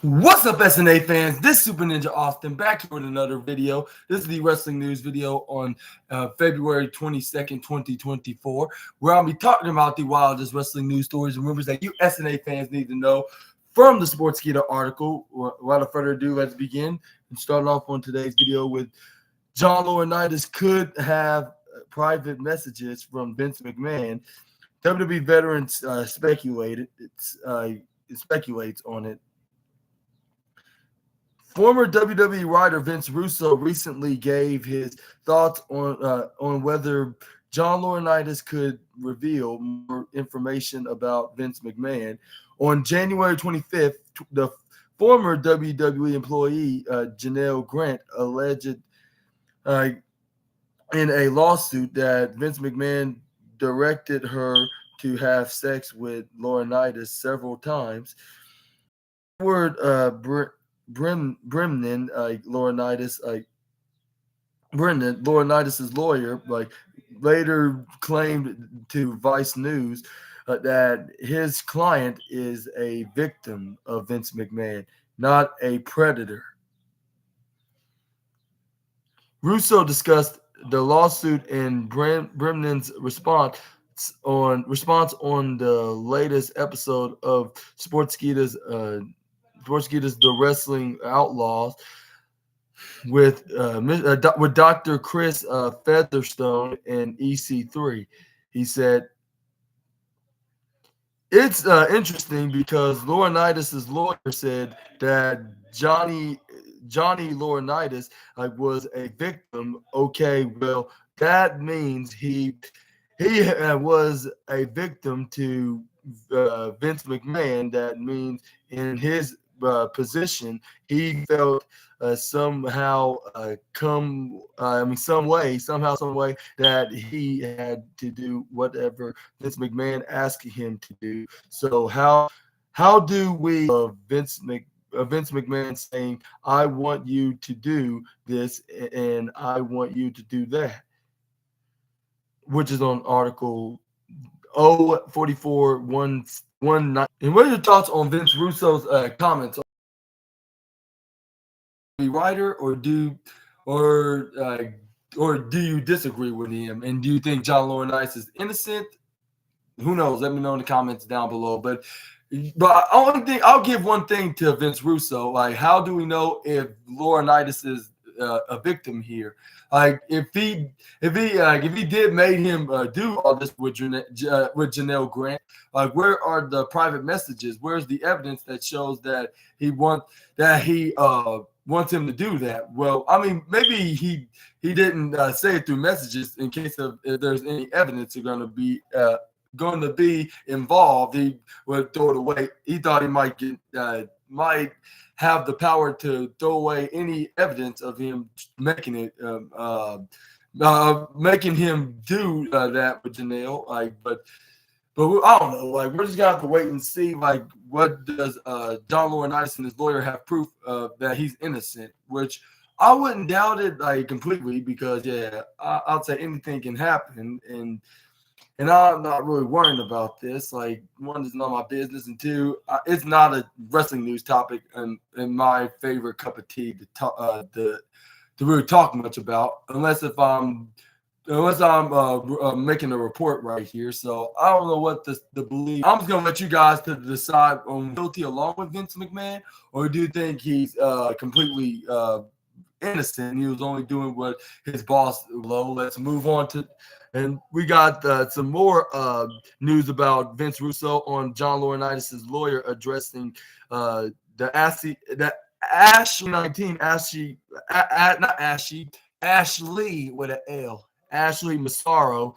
What's up, SNA fans? This is Super Ninja Austin back here with another video. This is the wrestling news video on February 22nd, 2024, where I'll be talking about the wildest wrestling news stories and rumors that you SNA fans need to know from the Sportskeeda article. Without further ado, let's begin and start off on today's video with John Laurinaitis could have private messages from Vince McMahon. WWE veterans speculates on it. Former WWE writer Vince Russo recently gave his thoughts on whether John Laurinaitis could reveal more information about Vince McMahon. On January 25th, the former WWE employee Janelle Grant alleged in a lawsuit that Vince McMahon directed her to have sex with Laurinaitis several times. Brennan, Laurinaitis' lawyer, later claimed to Vice News that his client is a victim of Vince McMahon, not a predator. Russo discussed the lawsuit and Brennan's response on the latest episode of Sportskeeda's The Wrestling Outlaws with Dr. Chris Featherstone and EC3. He said, "It's interesting because Laurinaitis' lawyer said that Johnny Laurinaitis was a victim. Okay, well, that means he was a victim to Vince McMahon. That means in his position, he felt some way that he had to do whatever Vince McMahon asked him to do. So how do we Vince McMahon saying, I want you to do this and I want you to do that," which is on article 044-119. And what are your thoughts on Vince Russo's comments? Writer, or do you disagree with him? And do you think John Laurinaitis is innocent? Who knows? Let me know in the comments down below. But I'll give one thing to Vince Russo. How do we know if Laurinaitis is a victim here? If he did made him do all this with Janelle Grant, where are the private messages? Where's the evidence that shows that he wants him to do that? Well, I mean, maybe he didn't say it through messages in case of if there's any evidence are going to be involved. He would throw it away. He thought he might have the power to throw away any evidence of him making him do that with Janelle. But I don't know. We're just gonna have to wait and see. What does John Laurinaitis and his lawyer have proof that he's innocent? Which I wouldn't doubt it completely, because I'd say anything can happen, and I'm not really worrying about this. One, it's not my business, and two, it's not a wrestling news topic and my favorite cup of tea to really talk much about, unless I'm making a report right here. So I don't know what to believe. I'm just gonna let you guys to decide on guilty along with Vince McMahon, or do you think he's completely innocent? He was only doing what his boss low. Let's move on to. And we got some more news about Vince Russo on John Laurinaitis' lawyer addressing Ashley with an L. Ashley Massaro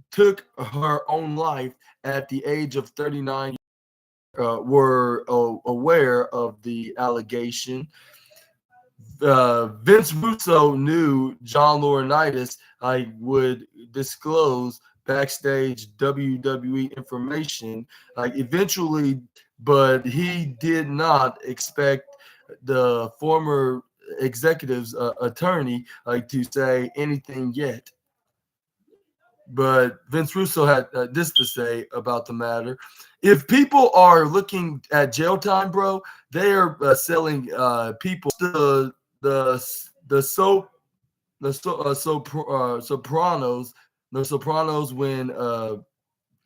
took her own life at the age of 39. Were aware of the allegation. Vince Russo knew John Laurinaitis would disclose backstage WWE information eventually, but he did not expect the former executive's attorney to say anything yet. But Vince Russo had this to say about the matter. if people are looking at jail time, bro, they are selling people the the soap Sopranos, the Sopranos when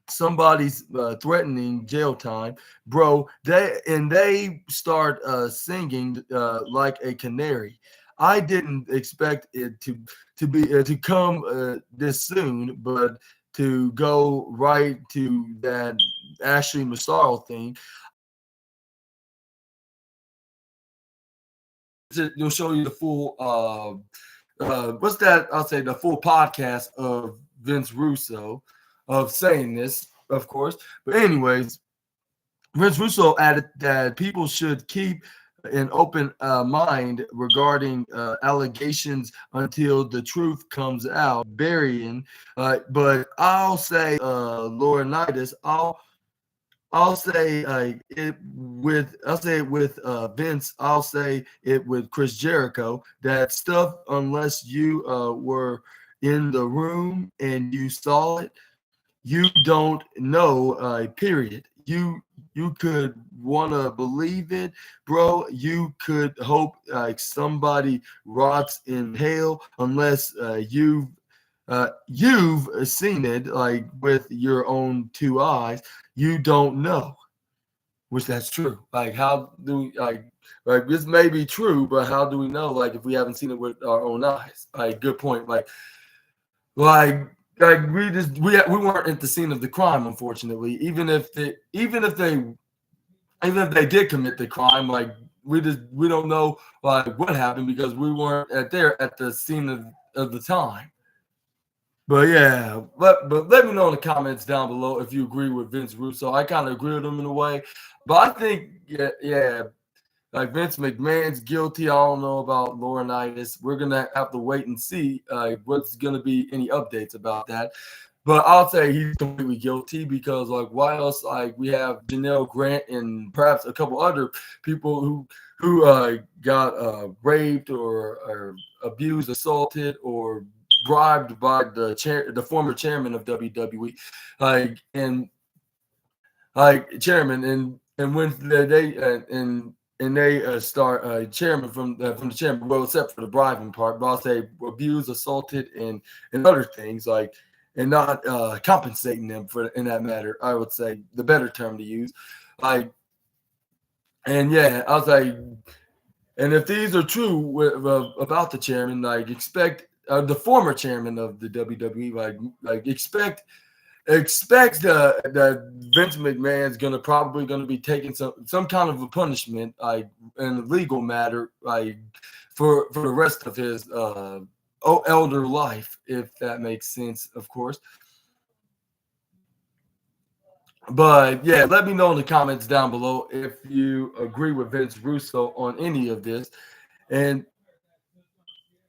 somebody's threatening jail time, bro. They start singing like a canary. I didn't expect it to come this soon, but to go right to that Ashley Massaro thing. You'll show you the full what's that? I'll say the full podcast of Vince Russo of saying this, of course. But anyways, Vince Russo added that people should keep an open mind regarding allegations until the truth comes out. Burying, but I'll say Laurinaitis. I'll say I'll say it with Vince. I'll say it with Chris Jericho. That stuff, unless you were in the room and you saw it, you don't know. Period. You could want to believe it, bro. You could hope like somebody rots in hell, unless you've seen it like with your own two eyes. You don't know, which that's true. Like, how do we like this may be true, but how do we know? Like, if we haven't seen it with our own eyes. Like, good point. Like like we weren't at the scene of the crime, unfortunately. Even if they did commit the crime, like we don't know like what happened because we weren't at the scene of the time. But yeah, but let me know in the comments down below if you agree with Vince Russo. I kind of agree with him in a way, but I think yeah, like Vince McMahon's guilty. I don't know about Laurinaitis. We're gonna have to wait and see what's gonna be any updates about that. But I'll say he's completely guilty because like why else? Like we have Janelle Grant and perhaps a couple other people who got raped or abused, assaulted, or bribed by the former chairman of WWE, chairman, and when they start chairman from the chairman, well, except for the bribing part, but I'll say abused, assaulted, and other things like, and not compensating them for in that matter. I would say the better term to use, like, and yeah, I was like, and if these are true about the chairman, like expect the former chairman of the WWE, like expect that Vince McMahon's probably gonna be taking some kind of a punishment, like in a legal matter, like for the rest of his elder life, if that makes sense, of course. But yeah, let me know in the comments down below if you agree with Vince Russo on any of this, and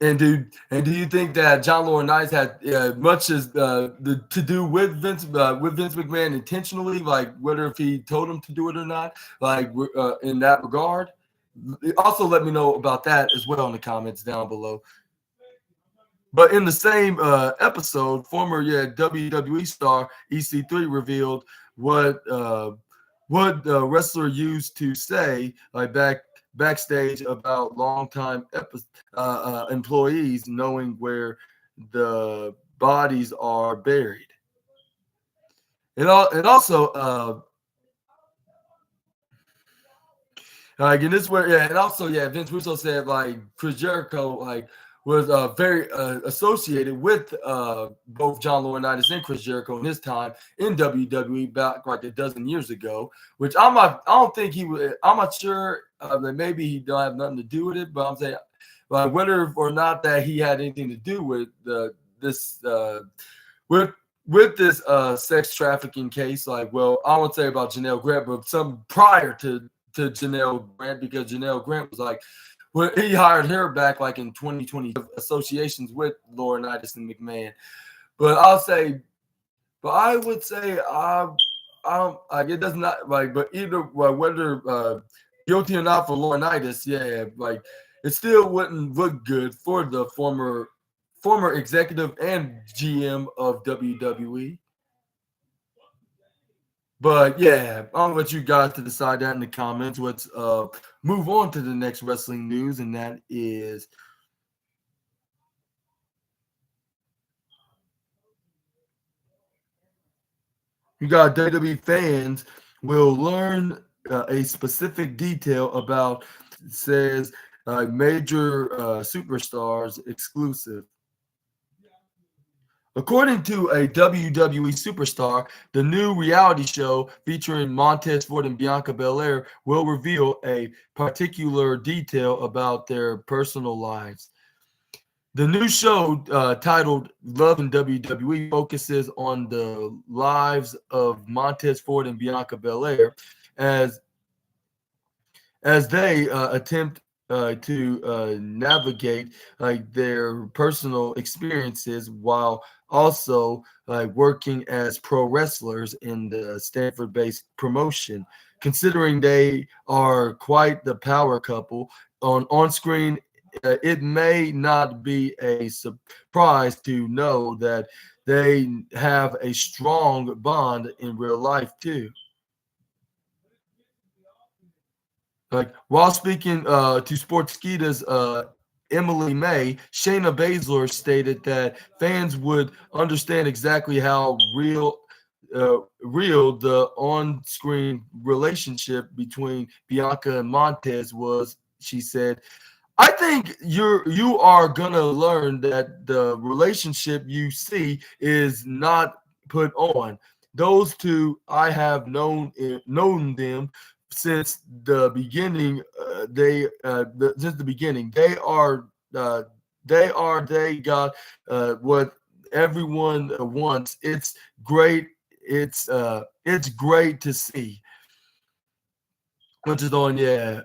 do you think that John Laurinaitis had much as to do with Vince McMahon intentionally, like whether if he told him to do it or not, like in that regard? Also, let me know about that as well in the comments down below. But in the same episode, former WWE star EC3 revealed what the wrestler used to say like backstage about longtime employees knowing where the bodies are buried. It also like, and this where and also Vince Russo said like Chris Jericho like was very associated with both John Laurinaitis and Chris Jericho in his time in WWE back like a dozen years ago. Which I don't think he would. I'm not sure that maybe he don't have nothing to do with it, but I'm saying whether or not that he had anything to do with this with this sex trafficking case. Like, well, I won't say about Janelle Grant, but some prior to Janelle Grant, because Janelle Grant was like, well, he hired her back like in 2020 associations with Laurinaitis and McMahon. But I would say I don't like it does not like, but either whether guilty or not for Laurinaitis, like it still wouldn't look good for the former executive and GM of WWE. But yeah, I'll let you guys to decide that in the comments. Let's move on to the next wrestling news, and that is you got WWE fans will learn a specific detail about says major superstars exclusive. According to a WWE superstar, the new reality show featuring Montez Ford and Bianca Belair will reveal a particular detail about their personal lives. The new show, titled Love in WWE, focuses on the lives of Montez Ford and Bianca Belair as they attempt to navigate like their personal experiences while also working as pro wrestlers in the Stanford-based promotion. Considering they are quite the power couple on screen, it may not be a surprise to know that they have a strong bond in real life too. Like while speaking to Sportskeeda's Emily May, Shayna Baszler stated that fans would understand exactly how real the on-screen relationship between Bianca and Montez was. She said, "I think you are gonna learn that the relationship you see is not put on. Those two, I have known them since the beginning. Since the beginning, uh, they got what everyone wants. It's great. It's great to see." Which is on, yeah,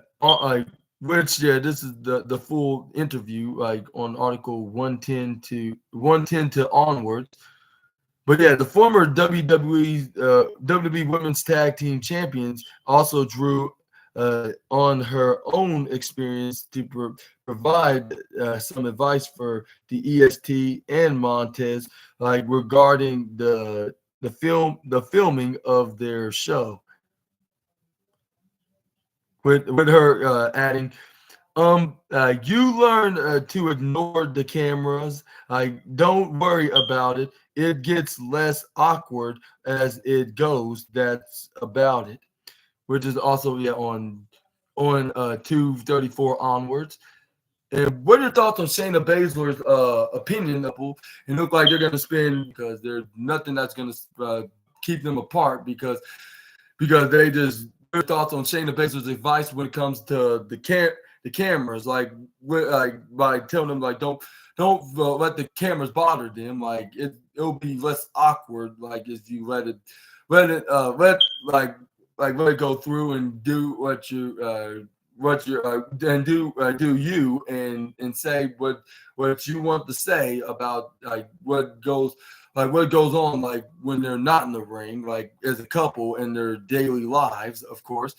which, yeah, this is the full interview, like on article 110 to onwards. But yeah, the former WWE Women's Tag Team Champions also drew on her own experience to provide some advice for the EST and Montez, like regarding the filming of their show. With her adding, you learn to ignore the cameras. Don't worry about it. It gets less awkward as it goes. That's about it. Which is also, yeah, on 234 onwards. And what are your thoughts on Shayna Baszler's opinion? It look like they're going to spend because there's nothing that's going to keep them apart because they just your thoughts on Shayna Baszler's advice when it comes to the cameras, like by telling them like don't let the cameras bother them. Like it'll be less awkward. Like if you let it let it go through and do what you and do you and say what you want to say about what goes on like when they're not in the ring, like as a couple in their daily lives, of course.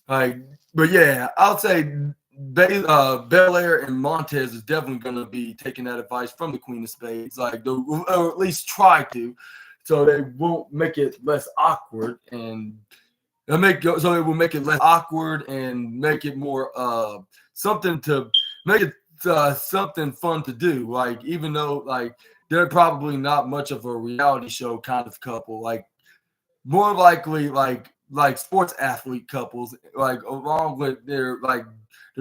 Like, but yeah, I'll say Belair and Montez is definitely going to be taking that advice from the Queen of Spades, like or at least try to, so they won't make it less awkward and so it will make it less awkward and make it more something to make it something fun to do. Like even though like they're probably not much of a reality show kind of couple, like more likely like sports athlete couples, like along with their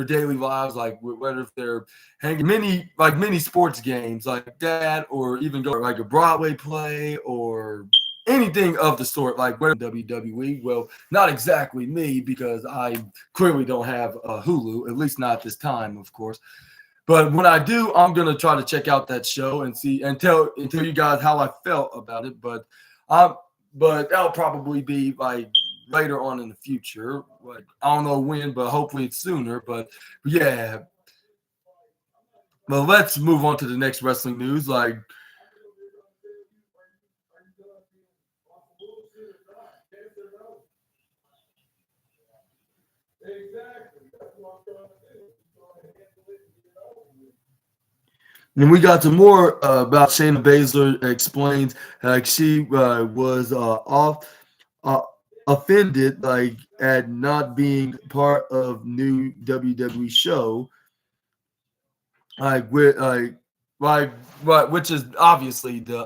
daily lives, like whether if they're hanging mini sports games like that, or even go like a Broadway play or anything of the sort, like where WWE. Well, not exactly me because I clearly don't have a Hulu, at least not this time, of course. But when I do, I'm gonna try to check out that show and see and tell you guys how I felt about it. Um, but that'll probably be like later on in the future. Like I don't know when, but hopefully it's sooner. But yeah. Well, let's move on to the next wrestling news. Like and we got some more about Shayna Baszler explains like she was off. offended like at not being part of new WWE show, like with like right, which is obviously the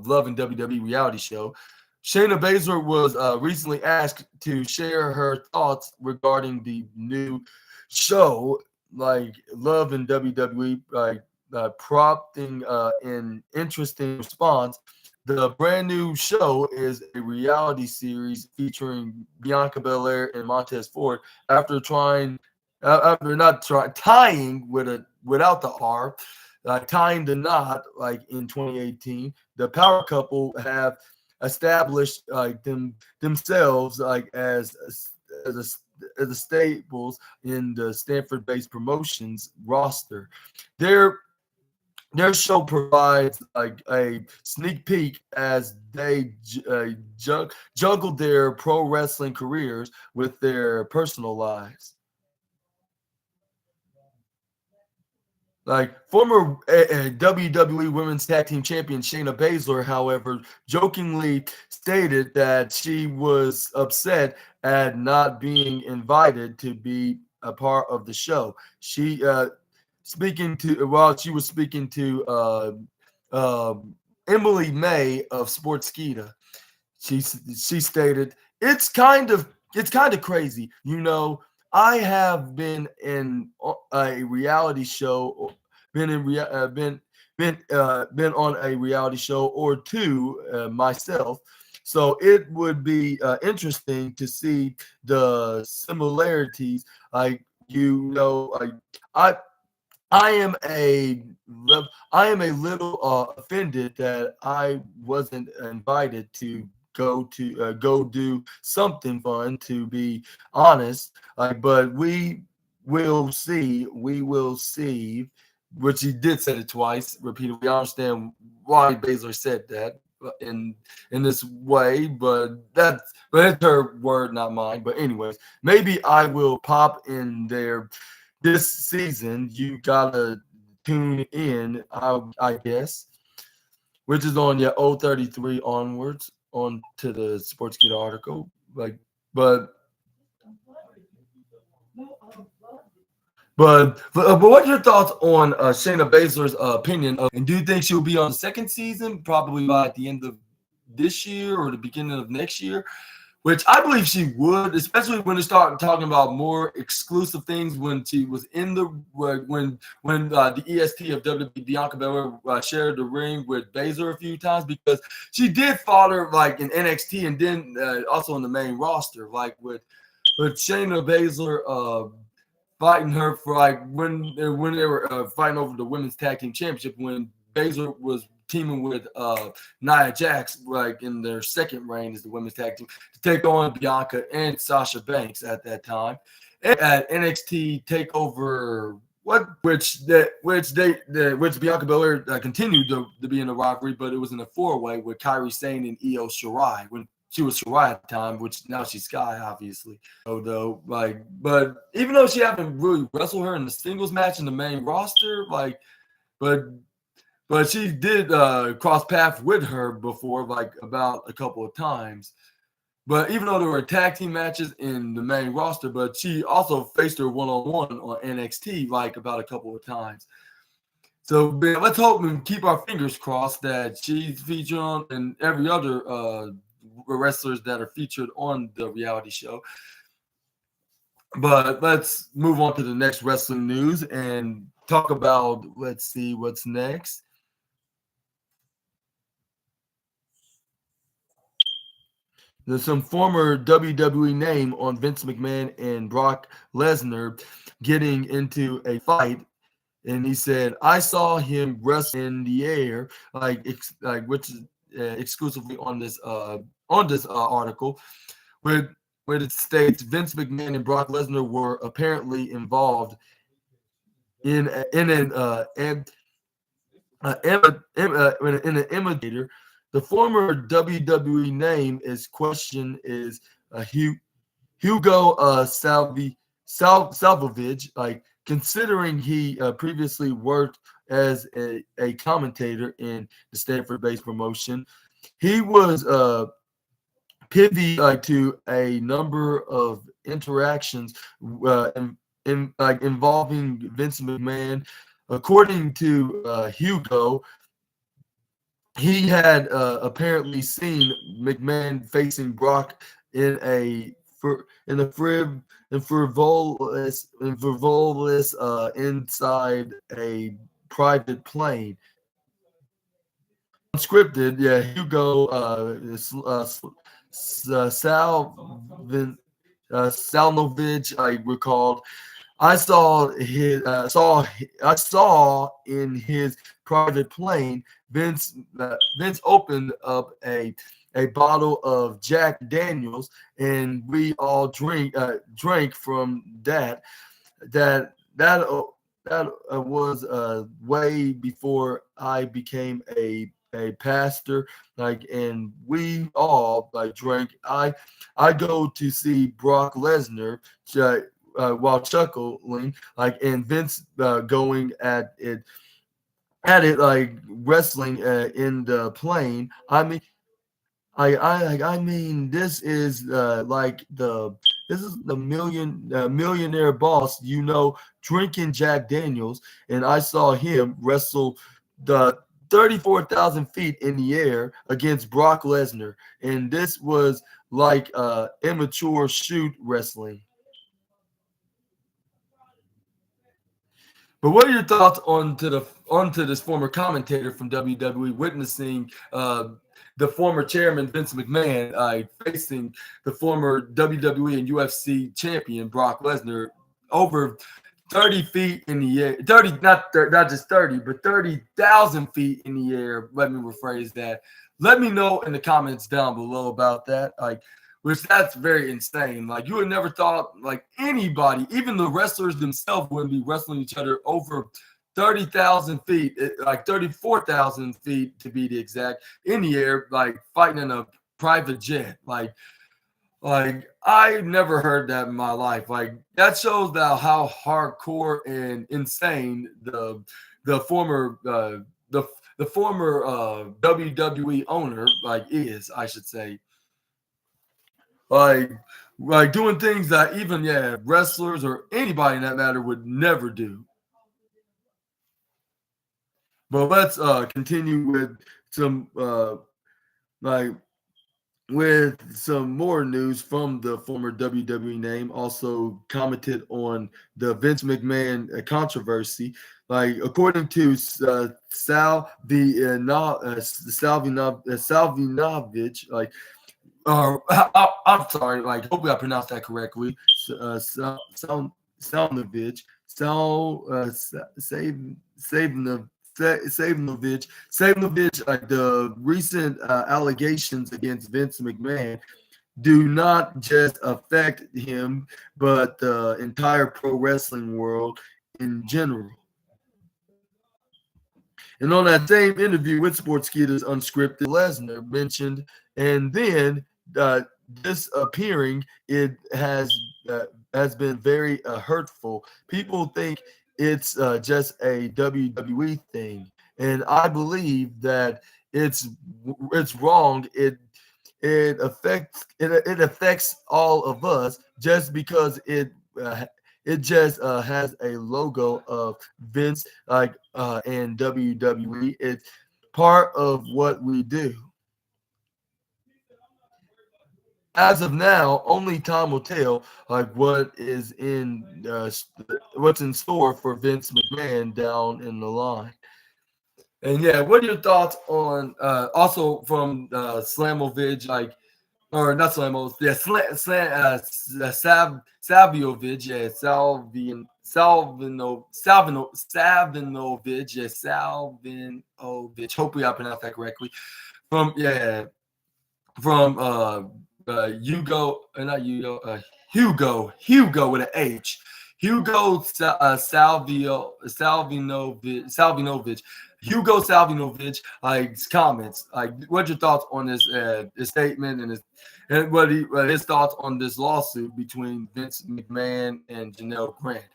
Love and WWE reality show. Shayna Baszler was recently asked to share her thoughts regarding the new show, like Love and WWE, like prompting an interesting response. The brand new show is a reality series featuring Bianca Belair and Montez Ford after trying, after not trying, tying with a without the R, tying the knot like in 2018. The power couple have established themselves like as as a staples in the Stanford-based promotions roster. Their their show provides like a sneak peek as they juggle their pro wrestling careers with their personal lives. Like former WWE Women's Tag Team Champion Shayna Baszler, however, jokingly stated that she was upset at not being invited to be a part of the show. She speaking to while she was speaking to uh, Emily May of Sportskeeda. She stated, it's kind of crazy, I have been in a reality show, been in been on a reality show or two myself. So it would be interesting to see the similarities. Like like I I am a I am a little offended that I wasn't invited to go do something fun. To be honest, but we will see. We will see. Which he did say it twice, repeatedly. I understand why Baszler said that in this way, but it's her word, not mine. But anyways, maybe I will pop in there this season. You gotta tune in, I guess, which is on your 033 onwards on to the Sportskeeda article. But but what's your thoughts on Shayna Baszler's opinion and do you think she'll be on the second season, probably by at the end of this year or the beginning of next year? Which I believe she would, especially when they start talking about more exclusive things. When she was in the when the EST of WWE, Bianca Belair, shared the ring with Baszler a few times, because she did fought her like in NXT and then also in the main roster, like with Shayna Baszler fighting her for like when they were fighting over the women's tag team championship, when Baszler was teaming with Nia Jax, like in their second reign as the women's tag team, to take on Bianca and Sasha Banks at that time. And at NXT Takeover, which Bianca Belair continued to be in the rivalry, but it was in a four-way with Kairi Sane and Io Shirai when she was Shirai at the time, which now she's Sky, obviously. Though, but even though she haven't really wrestled her in the singles match in the main roster, but but she did cross paths with her before, like about a couple of times. But even though there were tag team matches in the main roster, but she also faced her one-on-one on NXT like about a couple of times. So man, let's hope and keep our fingers crossed that she's featured on and every other wrestlers that are featured on the reality show. But let's move on to the next wrestling news and talk about, let's see what's next. There's some former WWE name on Vince McMahon and Brock Lesnar getting into a fight, and he said, "I saw him wrestle in the air," which is exclusively on this article, where it states Vince McMahon and Brock Lesnar were apparently involved in an imitator. The former WWE name is Hugo Salvovich, like considering he previously worked as a commentator in the Stanford-based promotion. He was pivot to a number of interactions involving Vince McMahon. According to Hugo, he had apparently seen McMahon facing Brock in a frivolous inside a private plane. Unscripted, yeah. Hugo Salnovich, I recalled. I saw in his private plane Vince opened up a bottle of Jack Daniels, and we all drank from that. That was way before I became a pastor, and we all drank. I go to see Brock Lesnar while chuckling, and Vince going at it wrestling in the plane. I mean, this is the millionaire boss, drinking Jack Daniels, and I saw him wrestle the 34,000 feet in the air against Brock Lesnar, and this was immature shoot wrestling. But what are your thoughts onto this former commentator from WWE witnessing the former chairman Vince McMahon facing the former WWE and UFC champion Brock Lesnar over 30 feet in the air, 30, not just 30, but 30,000 feet in the air. Let me rephrase that. Let me know in the comments down below about that. Which that's very insane. You would never thought anybody, even the wrestlers themselves, wouldn't be wrestling each other over 30,000 feet, 34,000 feet to be the exact, in the air, fighting in a private jet. I never heard that in my life. That shows how hardcore and insane the former WWE owner is, I should say. Doing things that even wrestlers or anybody in that matter would never do. But let's continue with some with some more news from the former WWE name. Also commented on the Vince McMahon controversy. According to Salvinovich, I'm sorry. Hopefully I pronounced that correctly. Salnovich, Savnovich. The recent allegations against Vince McMahon do not just affect him, but the entire pro wrestling world in general. And on that same interview with Sportskeeda's Unscripted, Lesnar mentioned, and then disappearing, it has been very hurtful. People think it's just a WWE thing, and I believe that it's wrong. It affects all of us just because it just has a logo of Vince and WWE. It's part of what we do. As of now, only time will tell what's in store for Vince McMahon down in the line. And what are your thoughts on also from Slamovich, or not Slamos, Saviovic, Salvinovich. Hopefully I pronounced that correctly. From Hugo, not Hugo, Hugo with an H. Hugo Salvinovich. Hugo Salvinovich, his comments. What's your thoughts on his statement and what his thoughts on this lawsuit between Vince McMahon and Janelle Grant?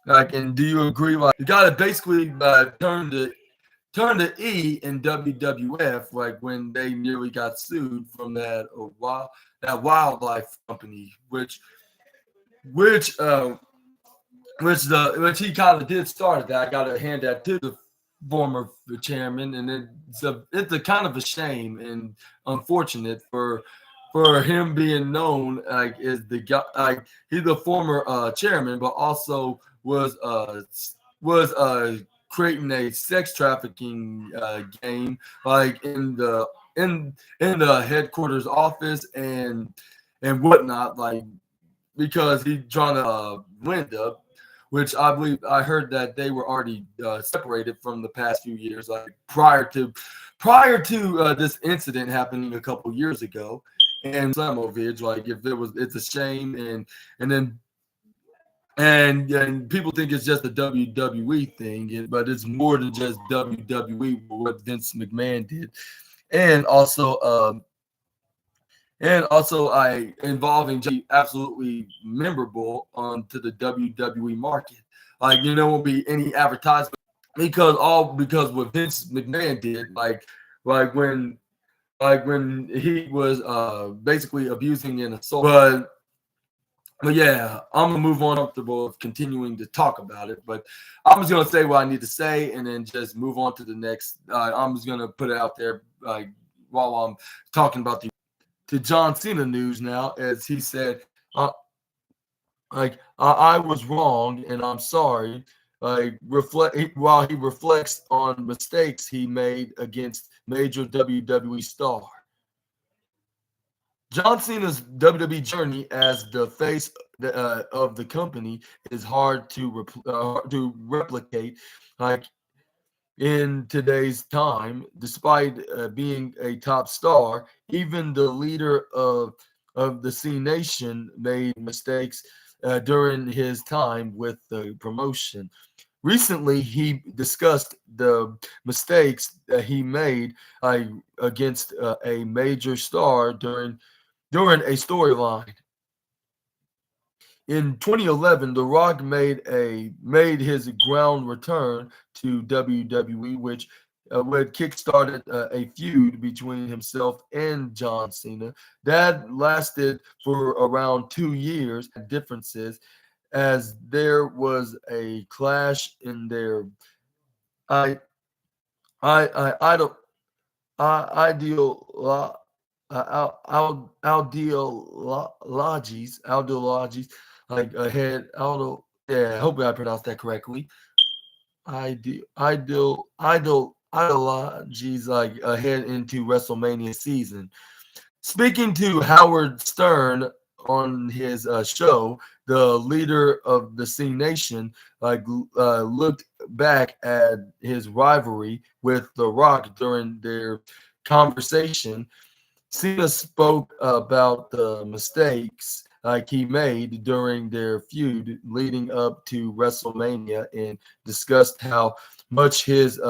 And do you agree? You got to basically turn turned to E in WWF, like when they nearly got sued from that wildlife company, which which he kind of did start that. I got to hand that to the former chairman, and it's a kind of a shame and unfortunate for him being known like as the guy, like he's the former chairman, but also was creating a sex trafficking game like in the headquarters office and whatnot, like because he's trying to Linda, which I believe I heard that they were already separated from the past few years, like prior to this incident happening a couple years ago. And Slamovich, like if it's a shame, and then and people think it's just a WWE thing, but it's more than just WWE. What Vince McMahon did, and also I involving absolutely memorable onto the WWE market. Like won't be any advertisement because what Vince McMahon did, like when he was basically abusing and assault. But yeah, I'm gonna move on comfortable of continuing to talk about it. But I'm just gonna say what I need to say and then just move on to the next. I'm just gonna put it out there like while I'm talking about to John Cena news now, as he said, I was wrong and I'm sorry. While he reflects on mistakes he made against major WWE star. John Cena's WWE journey as the face of the company is hard to replicate, like in today's time. Despite being a top star, even the leader of the C Nation made mistakes during his time with the promotion. Recently, he discussed the mistakes that he made against a major star during a storyline. In 2011, The Rock made his ground return to WWE, which kickstarted a feud between himself and John Cena that lasted for around 2 years. Differences, as there was a clash in their I I don't ideal ideologies like ahead. Yeah, hopefully I pronounced that correctly. Ideologies like ahead into WrestleMania season. Speaking to Howard Stern on his show, the leader of the C Nation looked back at his rivalry with The Rock during their conversation. Cena spoke about the mistakes like he made during their feud leading up to WrestleMania and discussed how much his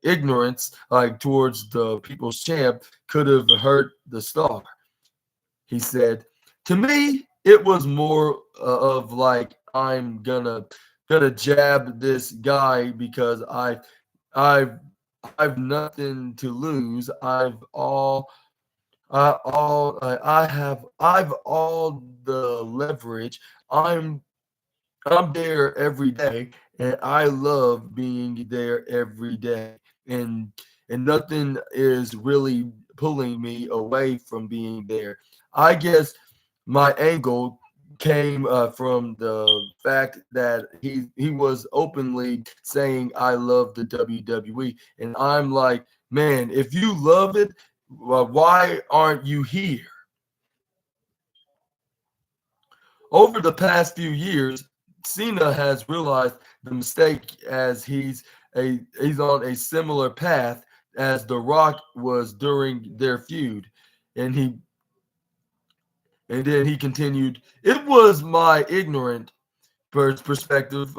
ignorance towards the People's Champ could have hurt the star. He said, "To me, it was more of like I'm gonna jab this guy because I've I've nothing to lose. I've all the leverage. I'm I'm there every day, and I love being there every day. And nothing is really pulling me away from being there. I guess my angle came from the fact that he was openly saying I love the WWE, and I'm like, man, if you love it, well, why aren't you here? Over the past few years, Cena has realized the mistake as he's on a similar path as The Rock was during their feud. And then he continued, "It was my ignorant perspective,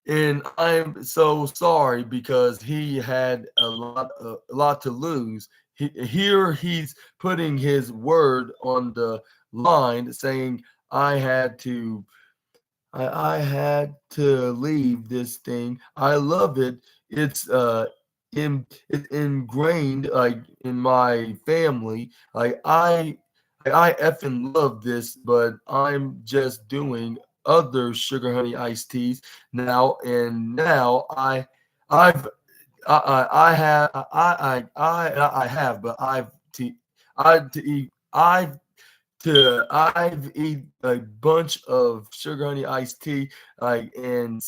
and I'm so sorry because he had a lot to lose. Here he's putting his word on the line, saying I had to I had to leave this thing. I love it. It's it's ingrained like in my family. I effing love this, but I'm just doing other sugar honey iced teas now, and now I've I have I have, but I've I've eat a bunch of sugar honey iced tea, like, and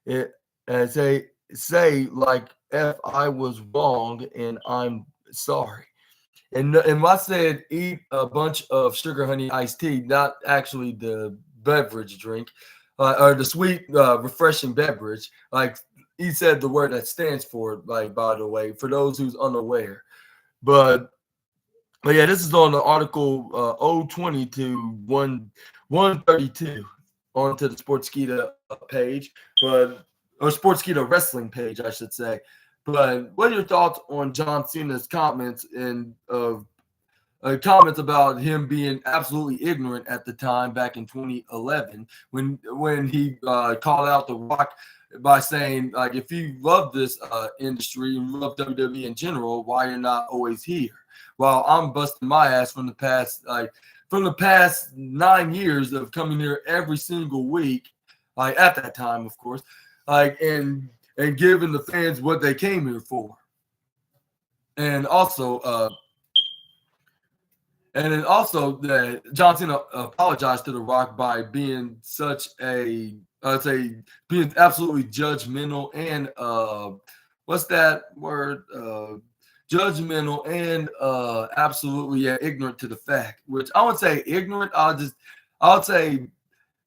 it and say like if I was wrong and I'm sorry. And I said eat a bunch of sugar honey iced tea, not actually the beverage drink, or the sweet, refreshing beverage. Like he said, the word that stands for it. Like, by the way, for those who's unaware, but yeah, this is on the article 020 to 132 onto the Sportskeeda page, but or Sportskeeda wrestling page, I should say. But what are your thoughts on John Cena's comments and comments about him being absolutely ignorant at the time back in 2011 when he called out The Rock by saying, like, if you love this industry and love WWE in general, why you're not always here? While I'm busting my ass from the past 9 years of coming here every single week, like at that time, of course, like and giving the fans what they came here for. And also, that John Cena apologized to The Rock by being such a, I'd say, being absolutely judgmental and what's that word? Judgmental and absolutely, yeah, ignorant to the fact. Which I would say ignorant. I would say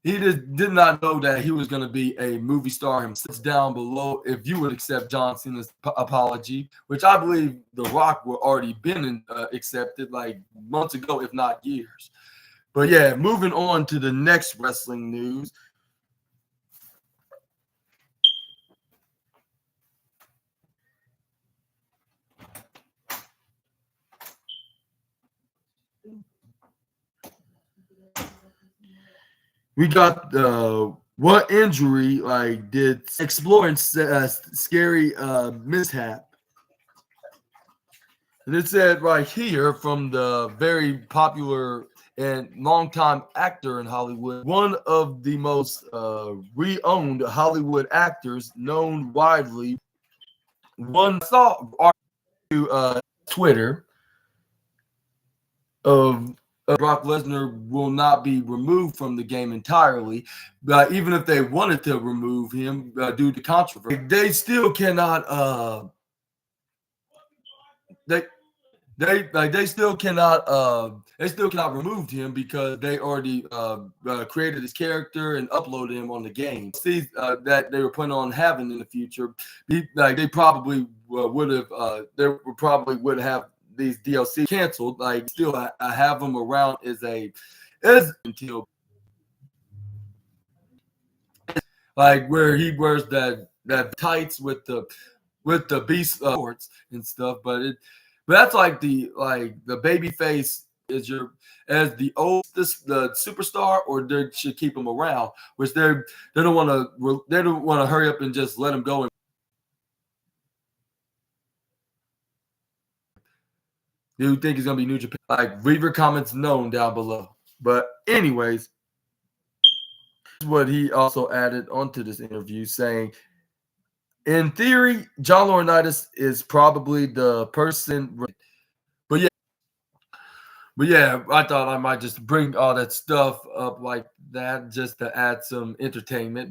he just did not know that he was going to be a movie star himself. Down below, if you would accept John Cena's apology, which I believe The Rock would already been accepted like months ago, if not years. But yeah, moving on to the next wrestling news. We got what injury like did exploring scary mishap. And it said right here from the very popular and longtime actor in Hollywood, one of the most re-owned Hollywood actors, known widely. One saw to Twitter of Brock Lesnar will not be removed from the game entirely, but even if they wanted to remove him due to controversy, they still cannot. They still cannot remove him because they already created his character and uploaded him on the game. See that they were planning on having in the future. They probably would have these DLC canceled. Like still have them around as until like where he wears that tights with the beast shorts and stuff, but that's like the baby face is as the superstar, or they should keep him around, which they don't want to hurry up and just let him go. Do you think he's gonna be New Japan? Like, leave your comments known down below. But anyways, what he also added onto this interview, saying, in theory, John Laurinaitis is probably the person. But yeah, I thought I might just bring all that stuff up like that just to add some entertainment.